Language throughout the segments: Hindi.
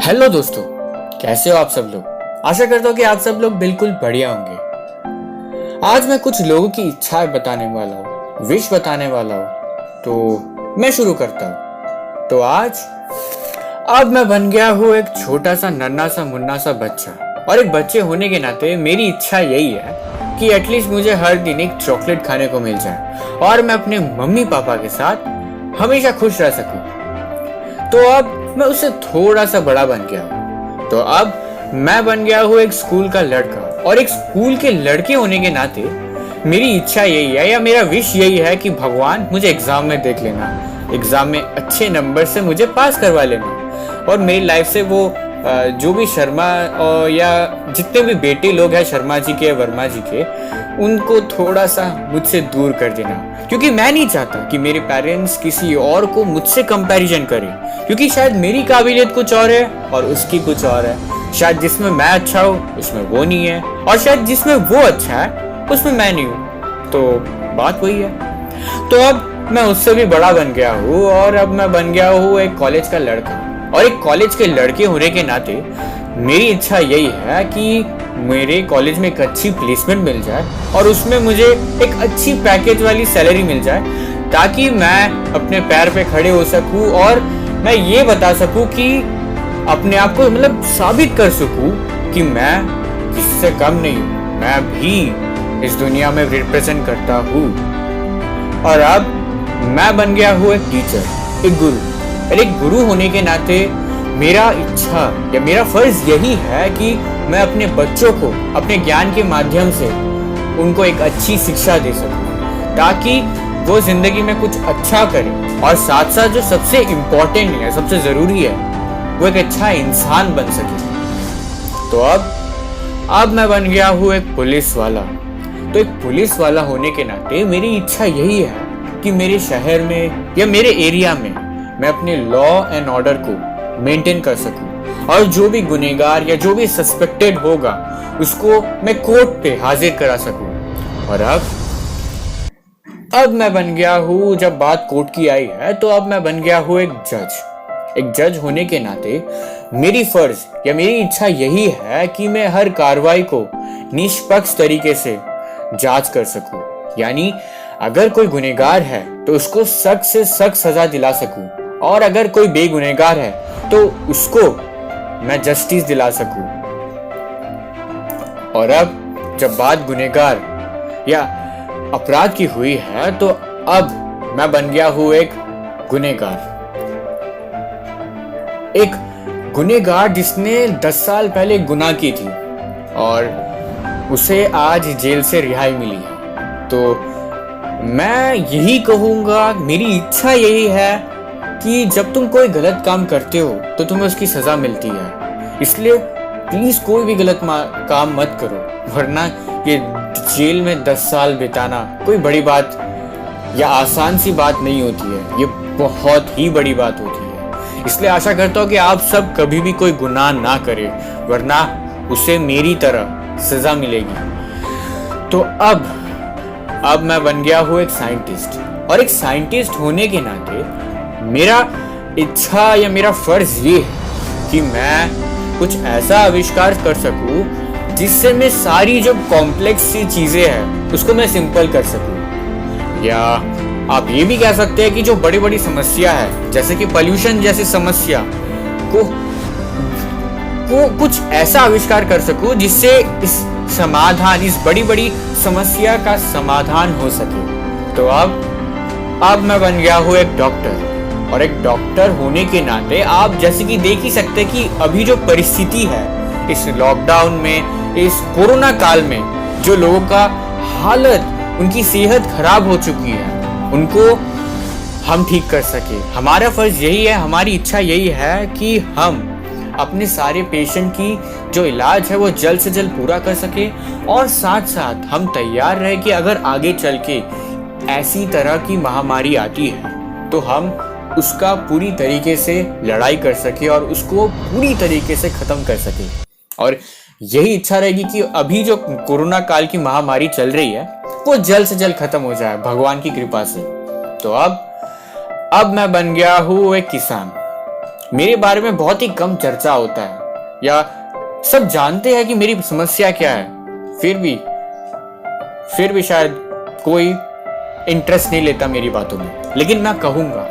हेलो दोस्तों, कैसे हो आप सब लोग। आशा करता हूँ कि आप सब लोग बिल्कुल बढ़िया होंगे। आज मैं कुछ लोगों की इच्छाएं बताने वाला हूँ, विश बताने वाला हूँ। तो मैं शुरू करता हूँ। तो अब मैं बन गया हूँ एक छोटा सा नन्हा सा मुन्ना सा बच्चा, और एक बच्चे होने के नाते मेरी इच्छा यही है कि एटलीस्ट मुझे हर दिन एक चॉकलेट खाने को मिल जाए और मैं अपने मम्मी पापा के साथ हमेशा खुश रह सकूं। तो अब मैं उससे थोड़ा सा बड़ा बन गया हूँ। तो अब मैं बन गया हूँ एक स्कूल का लड़का, और एक स्कूल के लड़के होने के नाते मेरी इच्छा यही है, या मेरा विश यही है कि भगवान मुझे एग्जाम में देख लेना, एग्जाम में अच्छे नंबर से मुझे पास करवा लेना, और मेरी लाइफ से वो जो भी शर्मा या जितने भी बेटे लोग हैं शर्मा जी के, वर्मा जी के, उनको थोड़ा सा मुझसे दूर कर देना। क्योंकि मैं नहीं चाहता कि मेरे पेरेंट्स किसी और को मुझसे कंपैरिजन करें, क्योंकि शायद मेरी काबिलियत कुछ और है और उसकी कुछ और है। शायद जिसमें मैं अच्छा हूँ उसमें वो नहीं है, और शायद जिसमें वो अच्छा है उसमें मैं नहीं हूँ। तो बात वही है। तो अब मैं उससे भी बड़ा बन गया हूँ, और अब मैं बन गया हूँ एक कॉलेज का लड़का, और एक कॉलेज के लड़के होने के नाते मेरी इच्छा यही है कि मेरे कॉलेज में एक अच्छी प्लेसमेंट मिल जाए और उसमें मुझे एक अच्छी पैकेज वाली सैलरी मिल जाए, ताकि मैं अपने पैर पे खड़े हो सकूं और मैं ये बता सकूं कि अपने आप को मतलब साबित कर सकूं कि मैं किससे कम नहीं हूं, मैं भी इस दुनिया में रिप्रेजेंट करता हूं। और अब मैं बन गया हूं एक टीचर, एक गुरु, और एक गुरु होने के नाते मेरा इच्छा या मेरा फर्ज यही है कि मैं अपने बच्चों को अपने ज्ञान के माध्यम से उनको एक अच्छी शिक्षा दे सकूं, ताकि वो जिंदगी में कुछ अच्छा करें, और साथ साथ जो सबसे इम्पोर्टेंट है, सबसे जरूरी है, वो एक अच्छा इंसान बन सके। तो अब मैं बन गया हूँ एक पुलिस वाला। तो एक पुलिस वाला होने के नाते मेरी इच्छा यही है कि मेरे शहर में या मेरे एरिया में मैं अपने लॉ एंड ऑर्डर को मेंटेन कर सकूं, और जो भी गुनहगार या जो भी सस्पेक्टेड होगा उसको मैं कोर्ट पे हाजिर करा सकूं। और अब मैं बन गया हूं, जब बात कोर्ट की आई है, तो अब मैं बन गया हूं एक जज। एक जज होने के नाते मेरी फर्ज या मेरी इच्छा यही है कि मैं हर कार्रवाई को निष्पक्ष तरीके से जांच कर सकूं, यानी अगर कोई गुनहगार है तो उसको सख्त से सख्त सजा दिला सकूं, और अगर कोई बेगुनहगार है तो उसको मैं जस्टिस दिला सकूं। और अब जब बात गुनहगार या अपराध की हुई है, तो अब मैं बन गया हूं एक गुनहगार। एक गुनहगार जिसने 10 साल पहले गुनाह की थी और उसे आज जेल से रिहाई मिली है। तो मैं यही कहूंगा, मेरी इच्छा यही है कि जब तुम कोई गलत काम करते हो तो तुम्हें उसकी सजा मिलती है। इसलिए प्लीज कोई भी गलत काम मत करो, वरना ये जेल में 10 साल बिताना कोई बड़ी बात या आसान सी बात नहीं होती है, ये बहुत ही बड़ी बात होती है। इसलिए आशा करता हूँ कि आप सब कभी भी कोई गुनाह ना करें, वरना उसे मेरी तरह सजा मिलेगी। तो अब मैं बन गया हूँ एक साइंटिस्ट, और एक साइंटिस्ट होने के नाते मेरा इच्छा या मेरा फर्ज ये है कि मैं कुछ ऐसा आविष्कार कर सकूं जिससे मैं सारी जो कॉम्प्लेक्स सी चीजें हैं उसको मैं सिंपल कर सकूं। या आप ये भी कह सकते हैं कि जो बड़ी बड़ी समस्या है, जैसे कि पोल्यूशन जैसी समस्या को कुछ ऐसा आविष्कार कर सकूं जिससे इस बड़ी बड़ी समस्या का समाधान हो सके। तो अब मैं बन गया हूँ एक डॉक्टर, और एक डॉक्टर होने के नाते आप जैसे कि देख ही सकते हैं कि अभी जो परिस्थिति है इस लॉकडाउन में, इस कोरोना काल में, जो लोगों का हालत, उनकी सेहत खराब हो चुकी है, उनको हम ठीक कर सके। हमारा फर्ज यही है, हमारी इच्छा यही है कि हम अपने सारे पेशेंट की जो इलाज है वो जल्द से जल्द पूरा कर सके, और साथ साथ हम तैयार रहे कि अगर आगे चल के ऐसी तरह की महामारी आती है तो हम उसका पूरी तरीके से लड़ाई कर सके और उसको पूरी तरीके से खत्म कर सके। और यही इच्छा रहेगी कि अभी जो कोरोना काल की महामारी चल रही है वो जल्द से जल्द खत्म हो जाए भगवान की कृपा से। तो अब मैं बन गया हूँ एक किसान, मेरे बारे में बहुत ही कम चर्चा होता है, या सब जानते हैं कि मेरी समस्या क्या है, फिर भी शायद कोई इंटरेस्ट नहीं लेता मेरी बातों में। लेकिन मैं कहूंगा,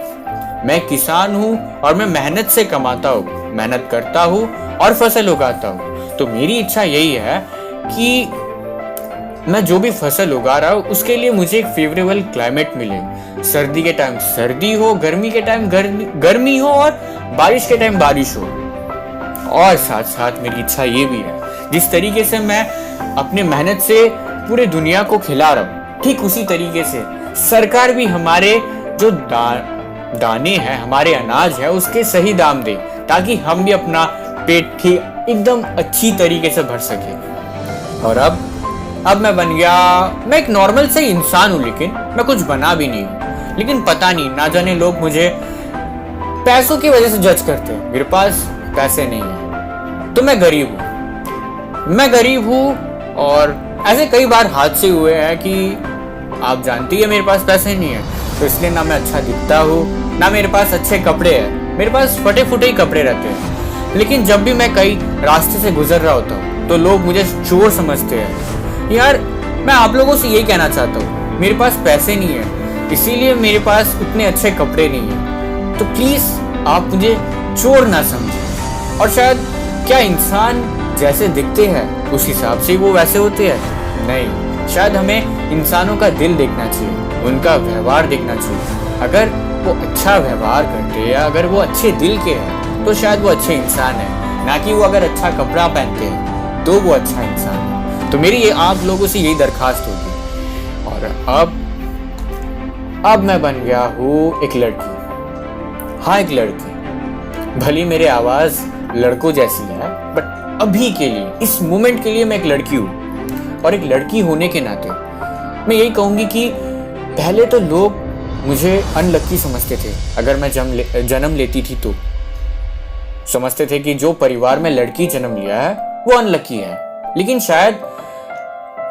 मैं किसान हूं और मैं मेहनत से कमाता हूं, मेहनत करता हूं और फसल उगाता हूं। तो मेरी इच्छा यही है कि मैं जो भी फसल उगा रहा हूं उसके लिए मुझे एक फेवरेबल क्लाइमेट मिले। सर्दी के टाइम सर्दी हो, गर्मी के टाइम गर्मी हो और बारिश के टाइम बारिश हो। और साथ साथ मेरी इच्छा ये भी है, जिस तरीके से मैं अपने मेहनत से पूरे दुनिया को खिला रहा हूं, ठीक उसी तरीके से सरकार भी हमारे जो दाने हैं, हमारे अनाज है, उसके सही दाम दे, ताकि हम भी अपना पेट ठीक एकदम अच्छी तरीके से भर सके। और अब मैं बन गया, मैं एक नॉर्मल से इंसान हूं, लेकिन मैं कुछ बना भी नहीं हूं। लेकिन पता नहीं, ना जाने लोग मुझे पैसों की वजह से जज करते हैं। मेरे पास पैसे नहीं है तो मैं गरीब हूं और ऐसे कई बार हादसे हुए हैं कि आप जानती है मेरे पास पैसे नहीं है, तो इसलिए ना मैं अच्छा दिखता हूँ, ना मेरे पास अच्छे कपड़े हैं, मेरे पास फटे फुटे ही कपड़े रहते हैं। लेकिन जब भी मैं कई रास्ते से गुजर रहा होता हूँ तो लोग मुझे चोर समझते हैं। यार, मैं आप लोगों से यही कहना चाहता हूँ, मेरे पास पैसे नहीं है, इसीलिए मेरे पास उतने अच्छे कपड़े नहीं है, तो प्लीज आप मुझे चोर ना समझें। और शायद क्या इंसान जैसे दिखते हैं उस हिसाब से वो वैसे होते हैं? नहीं, शायद हमें इंसानों का दिल देखना चाहिए, उनका व्यवहार देखना चाहिए। अगर वो अच्छा व्यवहार करते हैं, अगर वो अच्छे दिल के हैं, तो शायद वो अच्छे इंसान है, ना कि वो अगर अच्छा कपड़ा पहनते हैं तो वो अच्छा इंसान है। तो मेरी ये आप लोगों से यही दरखास्त होगी। और अब मैं बन गया हूँ एक लड़की। हाँ, एक लड़की। भली मेरी आवाज लड़कों जैसी है, बट अभी के लिए, इस मोमेंट के लिए मैं एक लड़की हूँ। और एक लड़की होने के नाते मैं यही कहूंगी कि पहले तो लोग मुझे अनलक्की समझते थे। अगर मैं जन्म लेती थी तो समझते थे कि जो परिवार में लड़की जन्म लिया है वो अनलक्की है। लेकिन शायद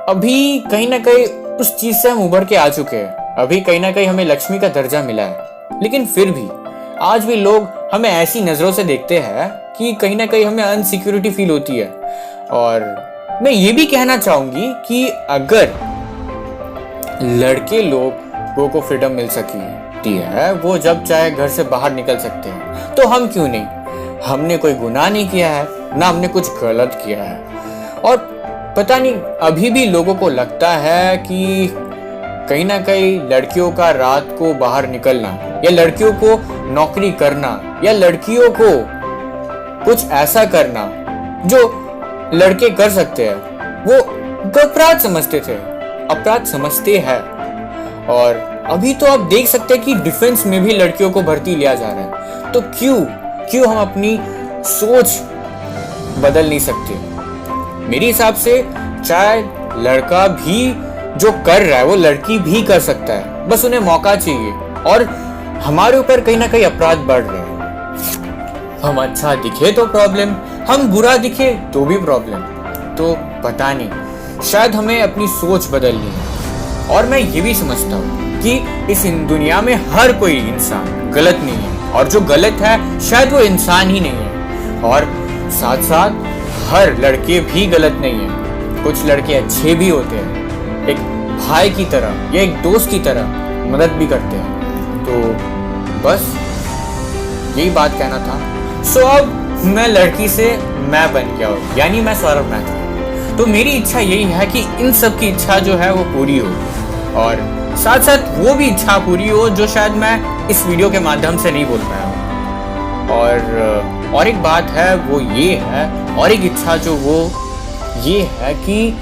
अभी कहीं ना कहीं उस चीज से हम उभर के आ चुके हैं। अभी कहीं ना कहीं हमें लक्ष्मी का दर्जा मिला है। लेकिन फिर भी आज भी लोग हमें ऐसी नजरों से देखते हैं कि कहीं ना कहीं हमें अनसिक्योरिटी फील होती है। और मैं ये भी कहना चाहूंगी कि अगर लड़के लोगों को फ्रीडम मिल सकती है, वो जब चाहे घर से बाहर निकल सकते हैं, तो हम क्यों नहीं? हमने कोई गुनाह नहीं किया है, ना हमने कुछ गलत किया है। और पता नहीं अभी भी लोगों को लगता है कि कहीं ना कहीं लड़कियों का रात को बाहर निकलना, या लड़कियों को नौकरी करना, या लड़कियों को कुछ ऐसा करना जो लड़के कर सकते हैं, वो अपराध समझते थे, अपराध समझते हैं। और अभी तो आप देख सकते हैं कि डिफेंस में भी लड़कियों को भर्ती लिया जा रहा है। तो क्यों हम अपनी सोच बदल नहीं सकते? मेरे हिसाब से चाहे लड़का भी जो कर रहा है वो लड़की भी कर सकता है, बस उन्हें मौका चाहिए। और हमारे ऊपर कहीं ना कहीं अपराध बढ़ रहे हैं। हम अच्छा दिखे तो प्रॉब्लम, हम बुरा दिखे तो भी प्रॉब्लम। तो पता नहीं, शायद हमें अपनी सोच बदलनी है। और मैं ये भी समझता हूँ कि इस दुनिया में हर कोई इंसान गलत नहीं है, और जो गलत है शायद वो इंसान ही नहीं है। और साथ साथ हर लड़के भी गलत नहीं है, कुछ लड़के अच्छे भी होते हैं, एक भाई की तरह या एक दोस्त की तरह मदद भी करते हैं। तो बस यही बात कहना था। सो अब मैं लड़की से मैं बन गया हूँ, यानी मैं सौरभ मैथुर। तो मेरी इच्छा यही है कि इन सब की इच्छा जो है वो पूरी हो, और साथ साथ वो भी इच्छा पूरी हो जो शायद मैं इस वीडियो के माध्यम से नहीं बोल पाया हूँ। और एक बात है वो ये है, और एक इच्छा जो वो ये है कि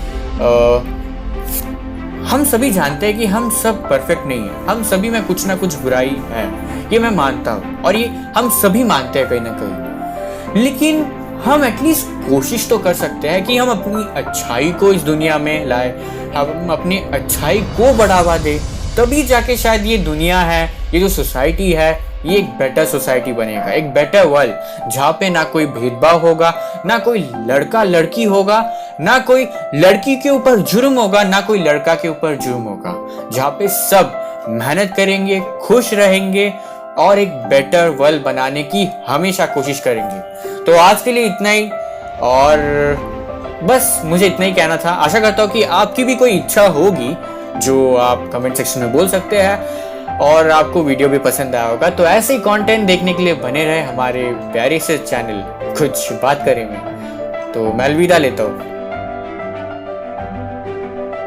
हम सभी जानते हैं कि हम सब परफेक्ट नहीं है, हम सभी में कुछ ना कुछ बुराई है, ये मैं मानता हूँ, और ये हम सभी मानते हैं कहीं ना कहीं। लेकिन हम एटलीस्ट कोशिश तो कर सकते हैं कि हम अपनी अच्छाई को इस दुनिया में लाए, हम अपनी अच्छाई को बढ़ावा दें, तभी जाके शायद ये दुनिया है, ये जो सोसाइटी है, ये एक बेटर सोसाइटी बनेगा, एक बेटर वर्ल्ड, जहाँ पे ना कोई भेदभाव होगा, ना कोई लड़का लड़की होगा, ना कोई लड़की के ऊपर जुर्म होगा, ना कोई लड़का के ऊपर जुर्म होगा, जहाँ पे सब मेहनत करेंगे, खुश रहेंगे और एक बेटर वर्ल्ड बनाने की हमेशा कोशिश करेंगे। तो आज के लिए इतना ही, और बस मुझे इतना ही कहना था। आशा करता हूँ कि आपकी भी कोई इच्छा होगी जो आप कमेंट सेक्शन में बोल सकते हैं, और आपको वीडियो भी पसंद आया होगा। तो ऐसे ही कंटेंट देखने के लिए बने रहे हमारे प्यारे से चैनल कुछ बात करें में। तो मैं अलविदा लेता हूँ।